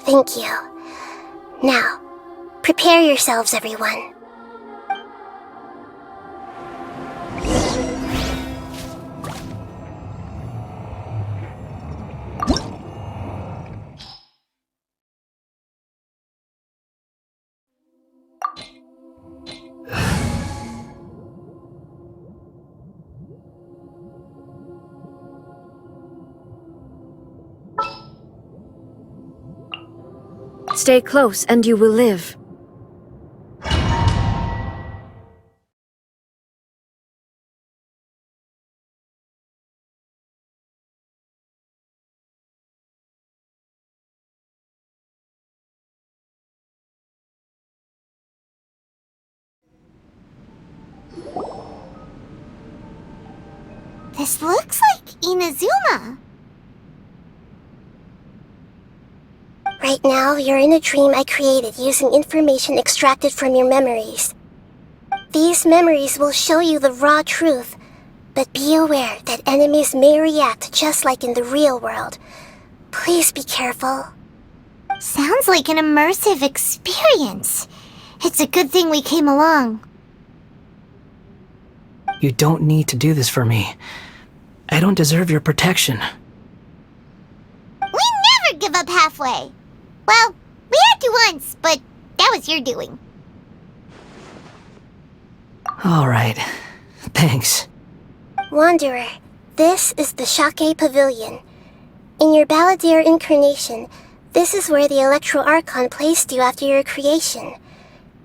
Thank you. Now, prepare yourselves, everyone. Stay close and you will live. This looks like Inazuma. Right now, you're in a dream I created using information extracted from your memories. These memories will show you the raw truth, but be aware that enemies may react just like in the real world. Please be careful. Sounds like an immersive experience. It's a good thing we came along. You don't need to do this for me. I don't deserve your protection. We never give up halfway. Well, we had to once, but that was your doing. Alright. Thanks. Wanderer, this is the Shake Pavilion. In your Balladeer incarnation, this is where the Electro Archon placed you after your creation.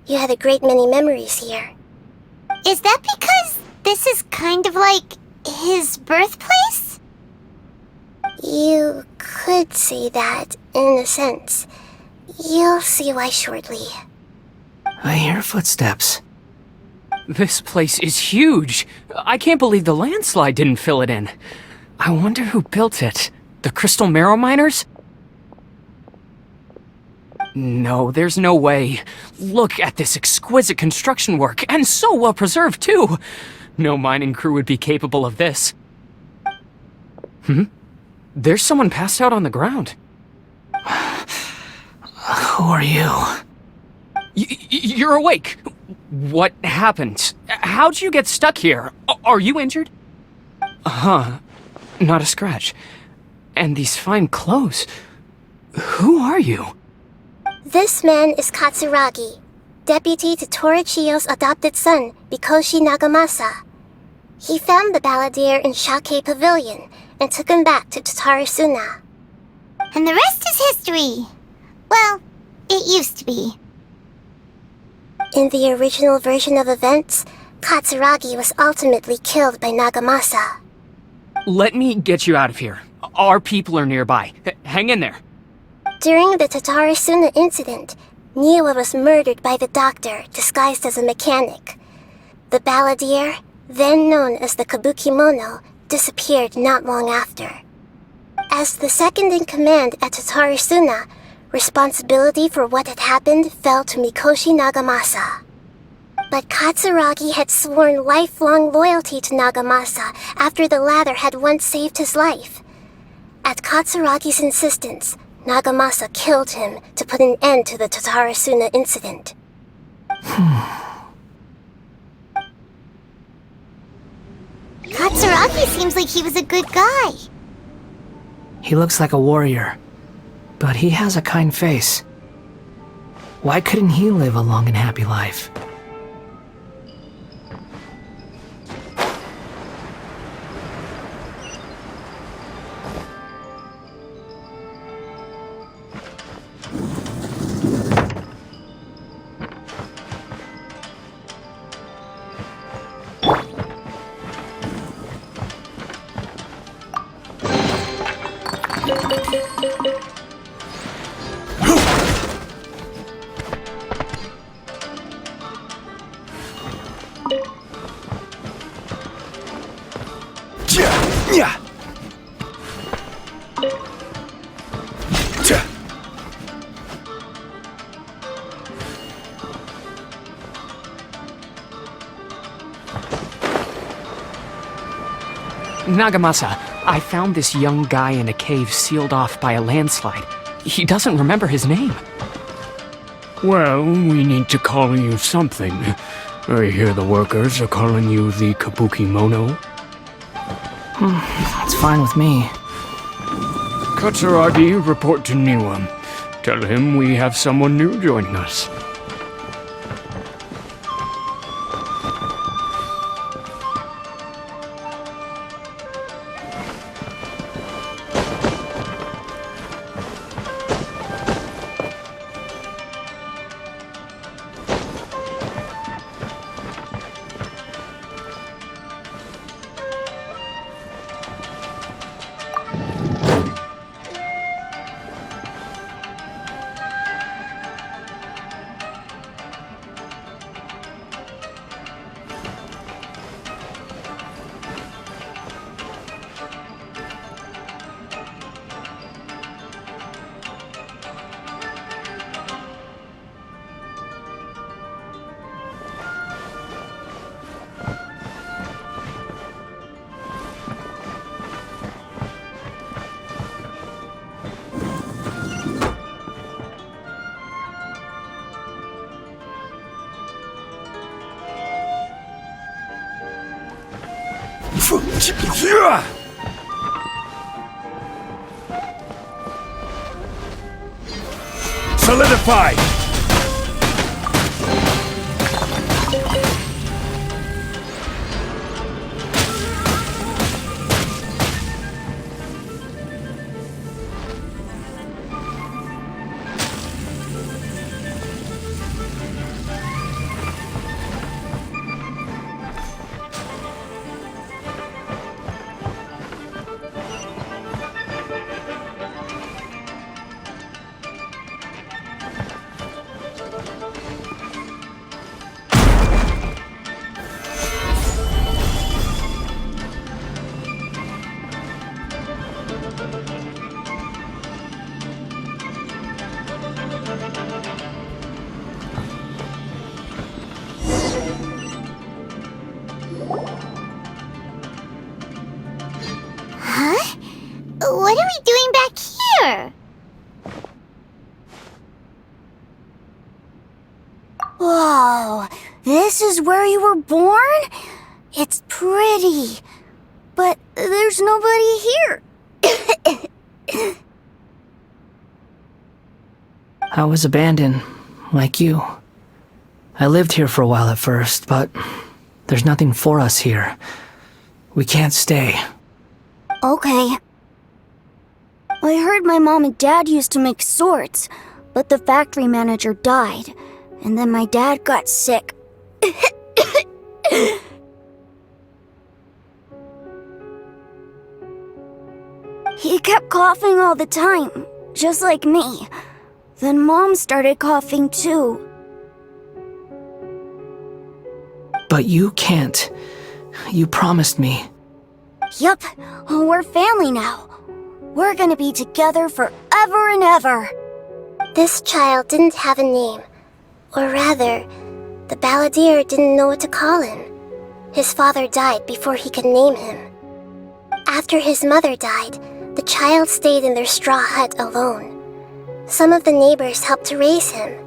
You had a great many memories here. Is that because this is kind of like his birthplace? You could say that, in a sense. You'll see why shortly. I hear footsteps. This place is huge. I can't believe the landslide didn't fill it in. I wonder who built it. The Crystal Marrow Miners? No, there's no way. Look at this exquisite construction work, and so well preserved too. No mining crew would be capable of this. There's someone passed out on the ground. Who are you? You're awake. What happened? How'd you get stuck here? Are you injured? Huh. Not a scratch. And these fine clothes. Who are you? This man is Katsuragi, deputy to Torichiyo's adopted son, Mikoshi Nagamasa. He found the Balladeer in Shake Pavilion and took him back to Tatarasuna. And the rest is history. Well, it used to be. In the original version of events, Katsuragi was ultimately killed by Nagamasa. Let me get you out of here. Our people are nearby. Hang in there. During the Tatarasuna incident, Niwa was murdered by the doctor disguised as a mechanic. The Balladeer, then known as the Kabukimono, disappeared not long after. As the second in command at Tatarasuna, responsibility for what had happened fell to Mikoshi Nagamasa. But Katsuragi had sworn lifelong loyalty to Nagamasa after the latter had once saved his life. At Katsuragi's insistence, Nagamasa killed him to put an end to the Tatarasuna incident. Katsuragi seems like he was a good guy. He looks like a warrior, but he has a kind face. Why couldn't he live a long and happy life? Nagamasa, I found this young guy in a cave sealed off by a landslide. He doesn't remember his name. Well, we need to call you something. I hear the workers are calling you the Kabuki Mono. It's fine with me. Katsuragi, report to Niwa. Tell him we have someone new joining us. Solidify! What are we doing back here? Whoa, this is where you were born? It's pretty, but there's nobody here. I was abandoned, like you. I lived here for a while at first, but there's nothing for us here. We can't stay. Okay. I heard my mom and dad used to make swords, but the factory manager died, and then my dad got sick. He kept coughing all the time, just like me. Then Mom started coughing too. But you can't. You promised me. Yup, we're family now. We're gonna be together forever and ever. This child didn't have a name. Or rather, the balladeer didn't know what to call him. His father died before he could name him. After his mother died, the child stayed in their straw hut alone. Some of the neighbors helped to raise him.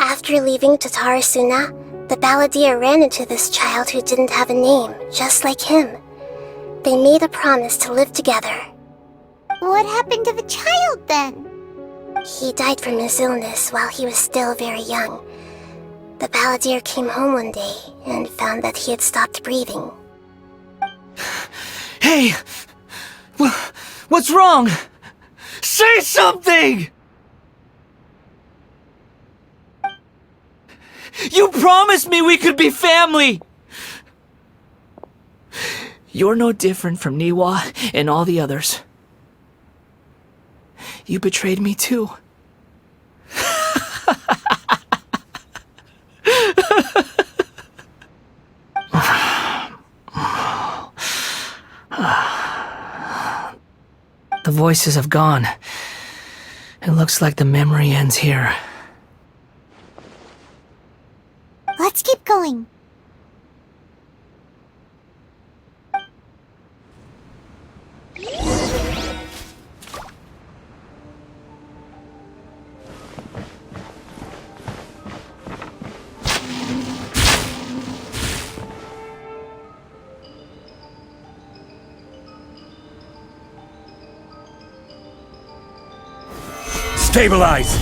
After leaving Tatarasuna, the balladeer ran into this child who didn't have a name, just like him. They made a promise to live together. What happened to the child then? He died from his illness while he was still very young. The balladeer came home one day and found that he had stopped breathing. Hey! What's wrong? Say something! You promised me we could be family! You're no different from Niwa and all the others. You betrayed me too. The voices have gone. It looks like the memory ends here. Let's keep going. Stabilize!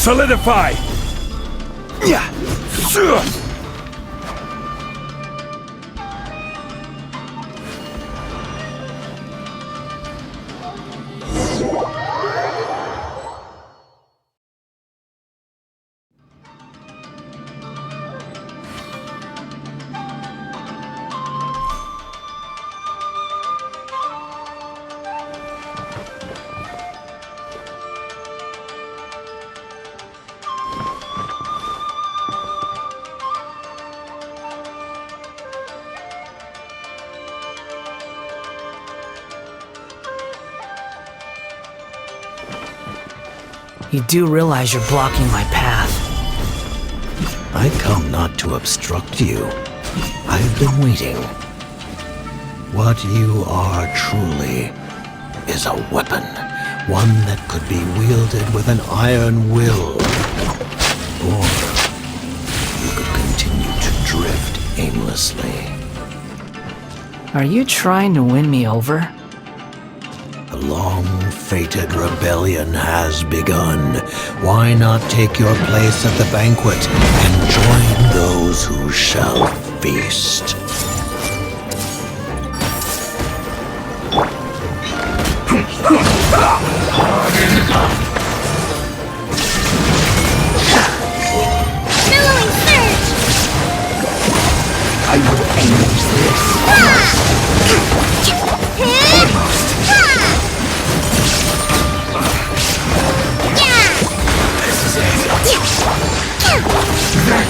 Solidify! You do realize you're blocking my path. I come not to obstruct you. I've been waiting. What you are truly is a weapon. One that could be wielded with an iron will. Or you could continue to drift aimlessly. Are you trying to win me over? The long-fated rebellion has begun. Why not take your place at the banquet and join those who shall feast? Billowing surge! I will end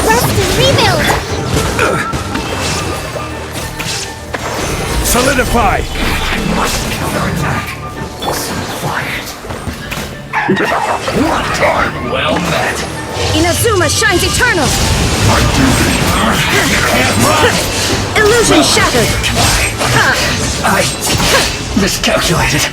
Rest and rebuild! Solidify! I must counterattack. Quiet. One time well met. Inazuma shines eternal! My duty. You can't run. Illusion shattered! I miscalculated.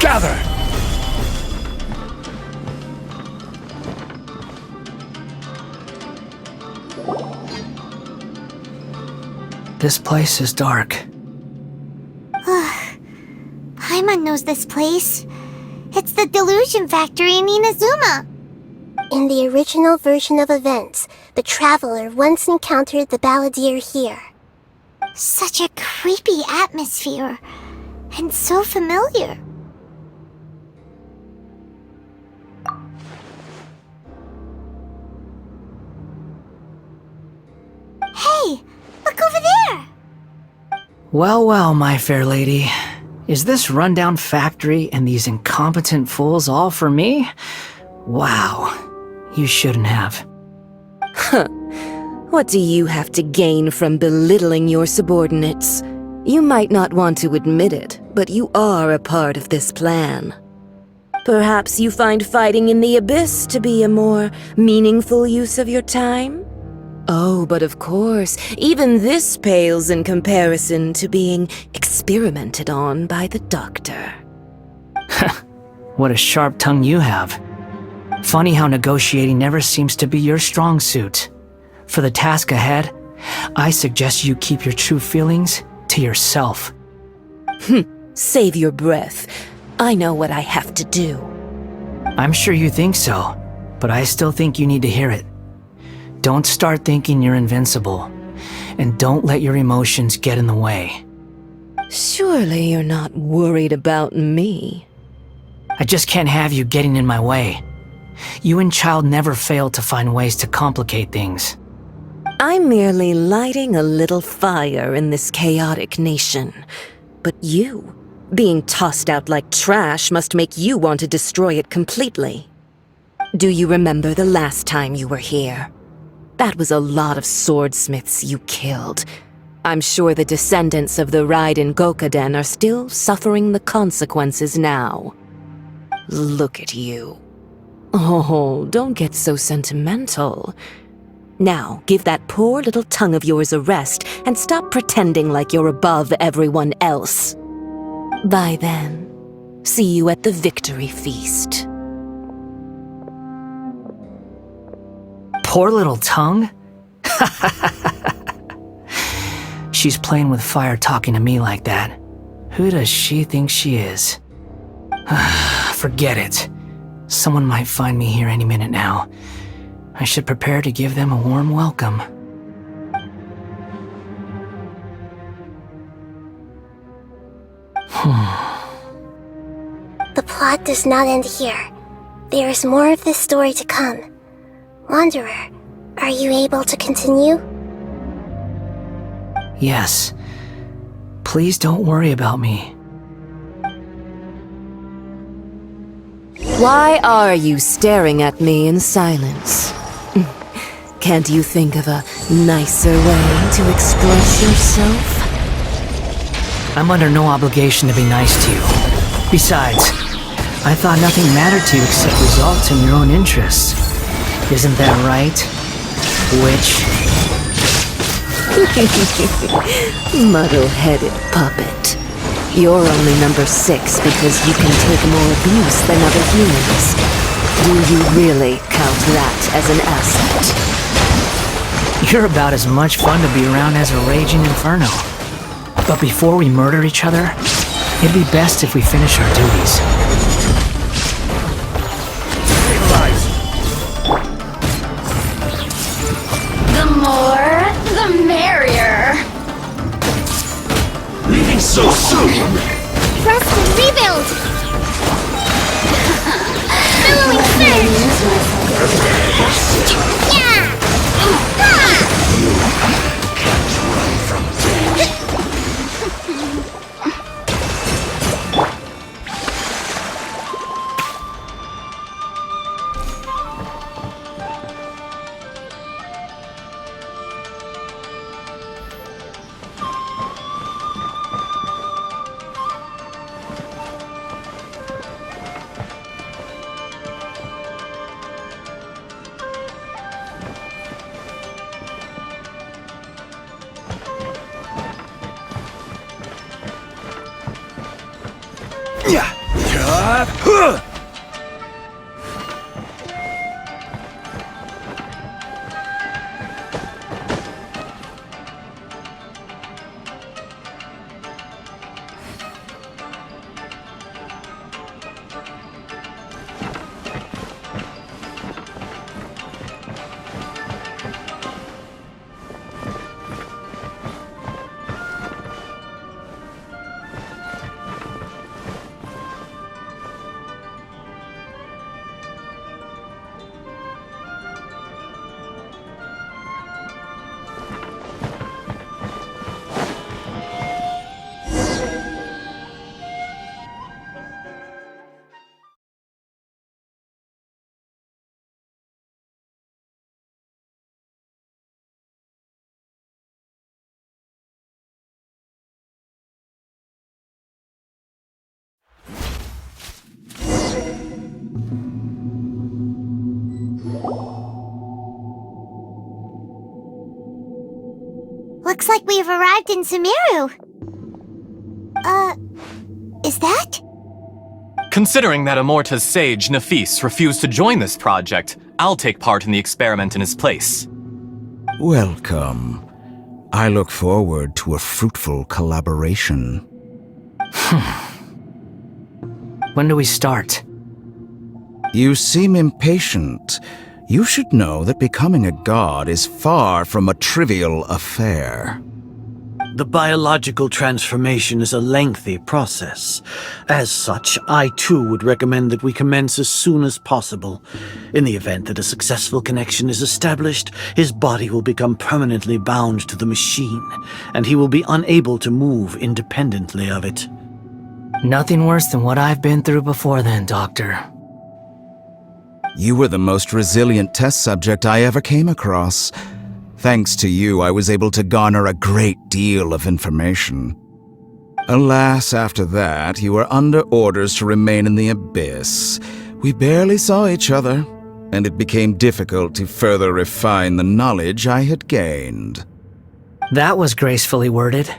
Gather! This place is dark. Pаймon knows this place. It's the delusion factory in Inazuma. In the original version of events, the traveler once encountered the balladeer here. Such a creepy atmosphere, and so familiar. Hey, look over there! Well, well, my fair lady. Is this rundown factory and these incompetent fools all for me? Wow. You shouldn't have. What do you have to gain from belittling your subordinates? You might not want to admit it, but you are a part of this plan. Perhaps you find fighting in the abyss to be a more meaningful use of your time? Oh, but of course, even this pales in comparison to being experimented on by the doctor. What a sharp tongue you have. Funny how negotiating never seems to be your strong suit. For the task ahead, I suggest you keep your true feelings to yourself. Save your breath. I know what I have to do. I'm sure you think so, but I still think you need to hear it. Don't start thinking you're invincible, and don't let your emotions get in the way. Surely you're not worried about me. I just can't have you getting in my way. You and Child never fail to find ways to complicate things. I'm merely lighting a little fire in this chaotic nation. But you, being tossed out like trash, must make you want to destroy it completely. Do you remember the last time you were here? That was a lot of swordsmiths you killed. I'm sure the descendants of the Raiden Gokaden are still suffering the consequences now. Look at you. Oh, don't get so sentimental. Now, give that poor little tongue of yours a rest and stop pretending like you're above everyone else. Bye then. See you at the victory feast. Poor little tongue? She's playing with fire talking to me like that. Who does she think she is? Forget it. Someone might find me here any minute now. I should prepare to give them a warm welcome. The plot does not end here. There is more of this story to come. Wanderer, are you able to continue? Yes. Please don't worry about me. Why are you staring at me in silence? Can't you think of a nicer way to express yourself? I'm under no obligation to be nice to you. Besides, I thought nothing mattered to you except results in your own interests. Isn't that right, witch? Muddle-headed puppet. You're only number 6 because you can take more abuse than other humans. Do you really count that as an asset? You're about as much fun to be around as a raging inferno. But before we murder each other, it'd be best if we finish our duties. The more, the merrier. Leaving so soon? Rest and rebuild! Billowing surge! Yeah! Can't run from death. Looks like we have arrived in Sumero. Is that? Considering that Amorta's sage, Nafis, refused to join this project, I'll take part in the experiment in his place. Welcome. I look forward to a fruitful collaboration. When do we start? You seem impatient. You should know that becoming a god is far from a trivial affair. The biological transformation is a lengthy process. As such, I too would recommend that we commence as soon as possible. In the event that a successful connection is established, his body will become permanently bound to the machine, and he will be unable to move independently of it. Nothing worse than what I've been through before then, Doctor. You were the most resilient test subject I ever came across. Thanks to you, I was able to garner a great deal of information. Alas, after that, you were under orders to remain in the abyss. We barely saw each other, and it became difficult to further refine the knowledge I had gained. That was gracefully worded.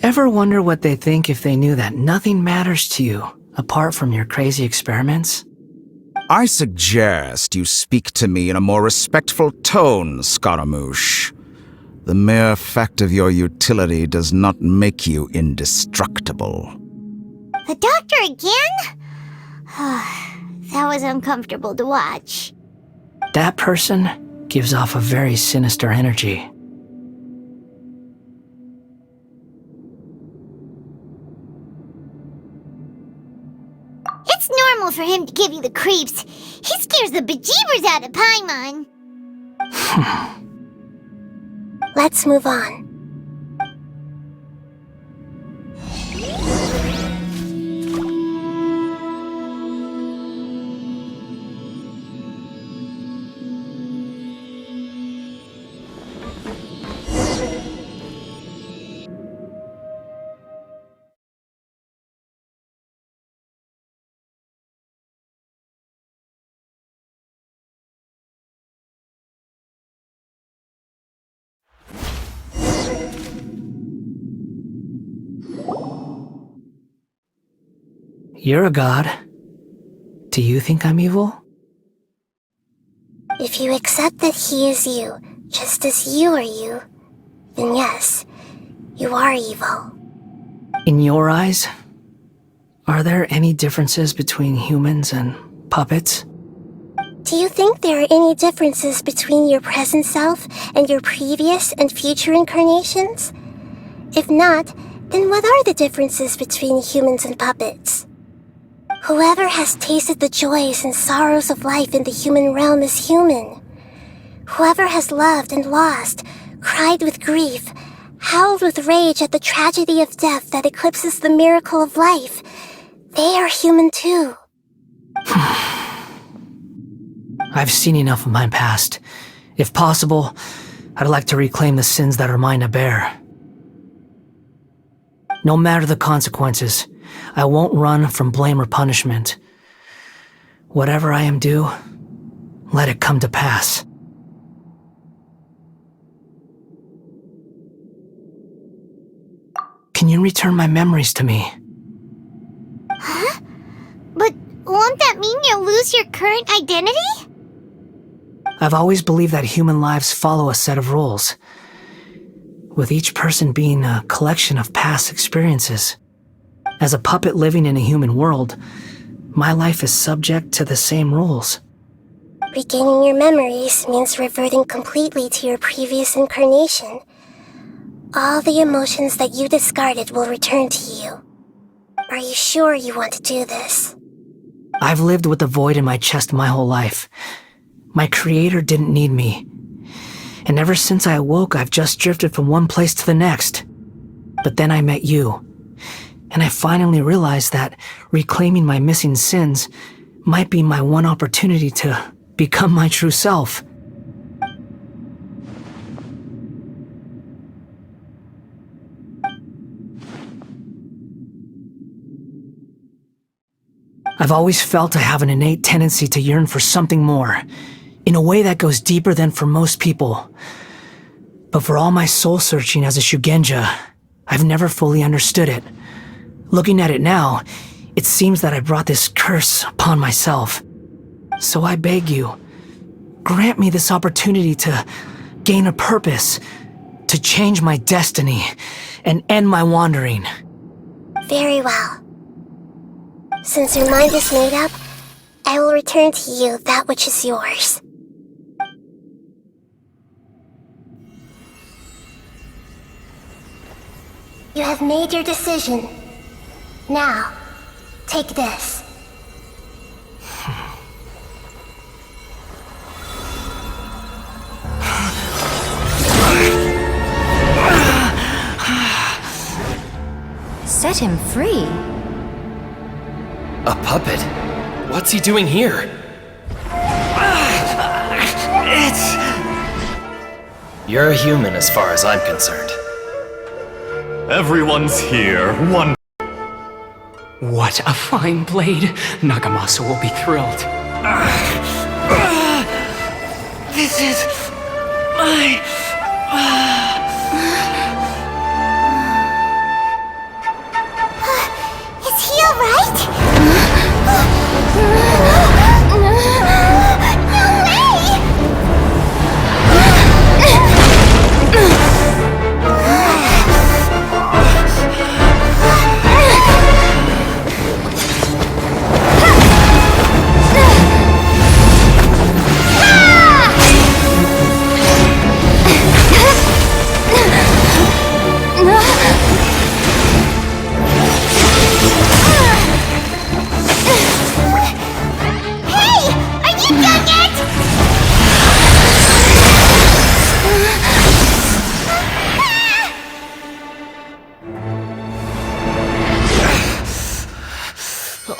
Ever wonder what they think if they knew that nothing matters to you, apart from your crazy experiments? I suggest you speak to me in a more respectful tone, Scaramouche. The mere fact of your utility does not make you indestructible. The doctor again? That was uncomfortable to watch. That person gives off a very sinister energy. It's normal for him to give you the creeps. He scares the bejeebers out of Pаймon. Let's move on. You're a god. Do you think I'm evil? If you accept that he is you, just as you are you, then yes, you are evil. In your eyes, are there any differences between humans and puppets? Do you think there are any differences between your present self and your previous and future incarnations? If not, then what are the differences between humans and puppets? Whoever has tasted the joys and sorrows of life in the human realm is human. Whoever has loved and lost, cried with grief, howled with rage at the tragedy of death that eclipses the miracle of life, they are human too. I've seen enough of my past. If possible, I'd like to reclaim the sins that are mine to bear. No matter the consequences, I won't run from blame or punishment. Whatever I am due, let it come to pass. Can you return my memories to me? Huh? But won't that mean you'll lose your current identity? I've always believed that human lives follow a set of rules, with each person being a collection of past experiences. As a puppet living in a human world, my life is subject to the same rules. Regaining your memories means reverting completely to your previous incarnation. All the emotions that you discarded will return to you. Are you sure you want to do this? I've lived with a void in my chest my whole life. My creator didn't need me. And ever since I awoke, I've just drifted from one place to the next. But then I met you. And I finally realized that reclaiming my missing sins might be my one opportunity to become my true self. I've always felt I have an innate tendency to yearn for something more, in a way that goes deeper than for most people. But for all my soul searching as a Shugenja, I've never fully understood it. Looking at it now, it seems that I brought this curse upon myself. So I beg you, grant me this opportunity to gain a purpose, to change my destiny, and end my wandering. Very well. Since your mind is made up, I will return to you that which is yours. You have made your decision. Now, take this. Set him free? A puppet? What's he doing here? You're a human as far as I'm concerned. Everyone's here. One. What a fine blade. Nagamasu will be thrilled. This is my... Is he alright?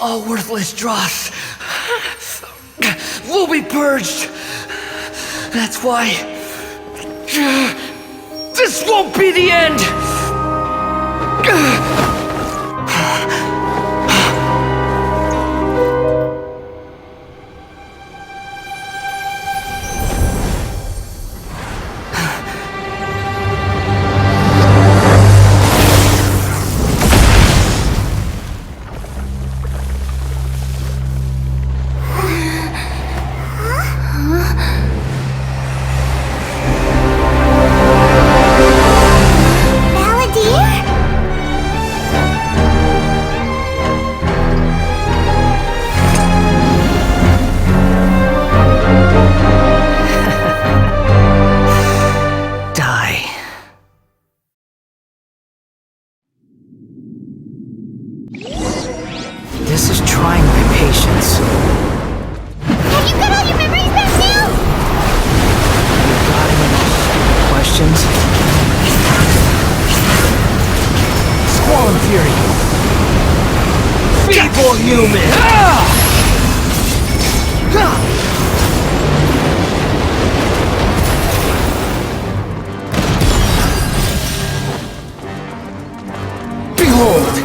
All worthless dross will be purged. That's why this won't be the end. This is trying my patience. Have you got all your memories back now? You got any questions? Squall and Fury. Feeble human! Behold!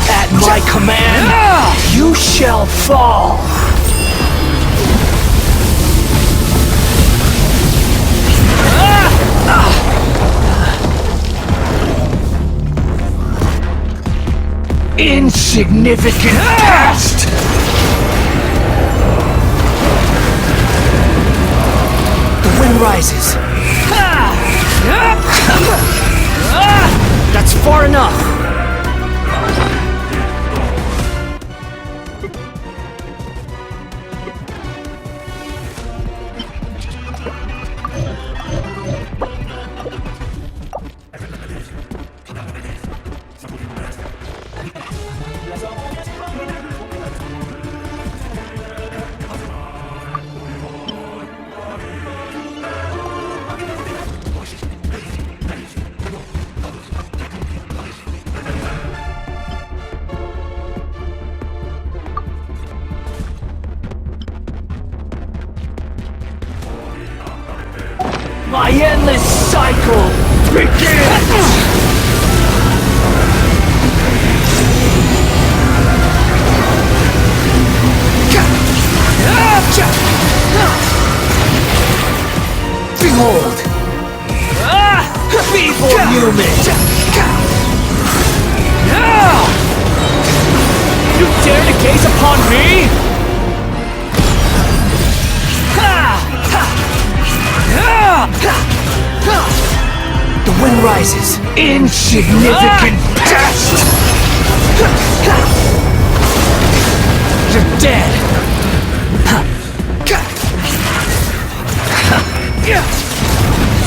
At my command, you shall fall! Insignificant past! The wind rises. That's far enough! My endless cycle begins! gaze upon me! The wind rises. Insignificant pest! You're dead!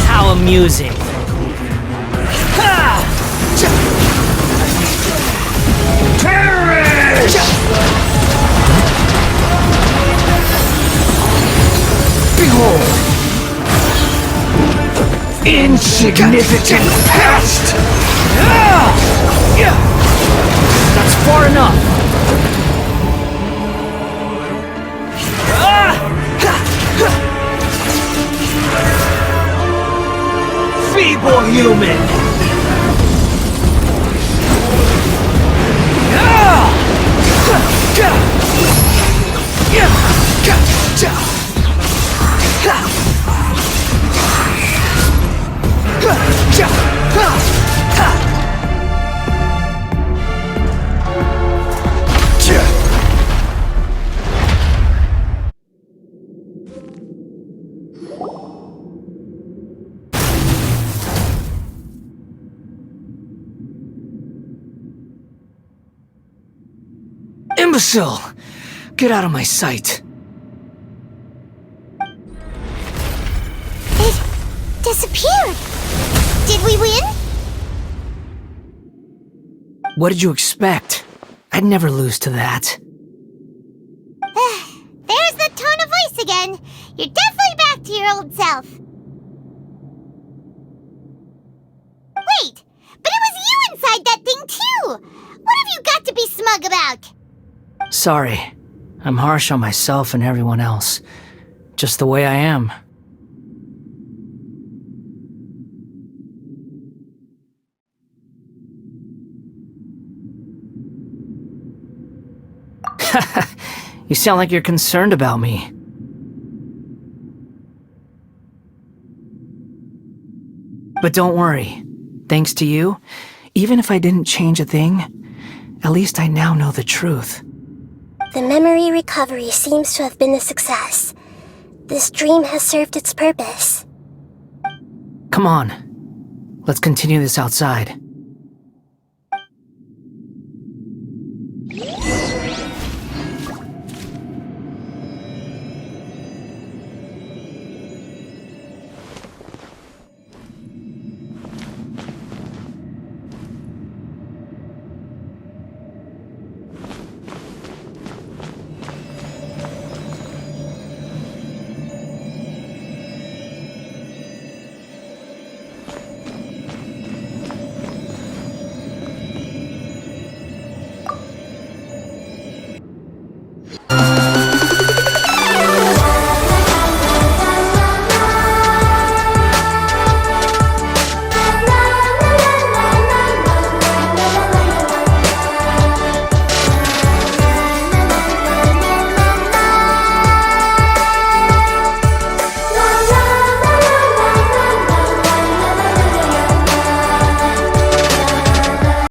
How amusing. Perish! Behold! Insignificant pest! That's far enough! Feeble human! Imbecile! Get out of my sight. It disappeared. Did we win? What did you expect? I'd never lose to that. There's the tone of voice again. You're definitely back to your old self. Wait, but it was you inside that thing too! What have you got to be smug about? Sorry. I'm harsh on myself and everyone else. Just the way I am. You sound like you're concerned about me. But don't worry. Thanks to you, even if I didn't change a thing, at least I now know the truth. The memory recovery seems to have been a success. This dream has served its purpose. Come on. Let's continue this outside.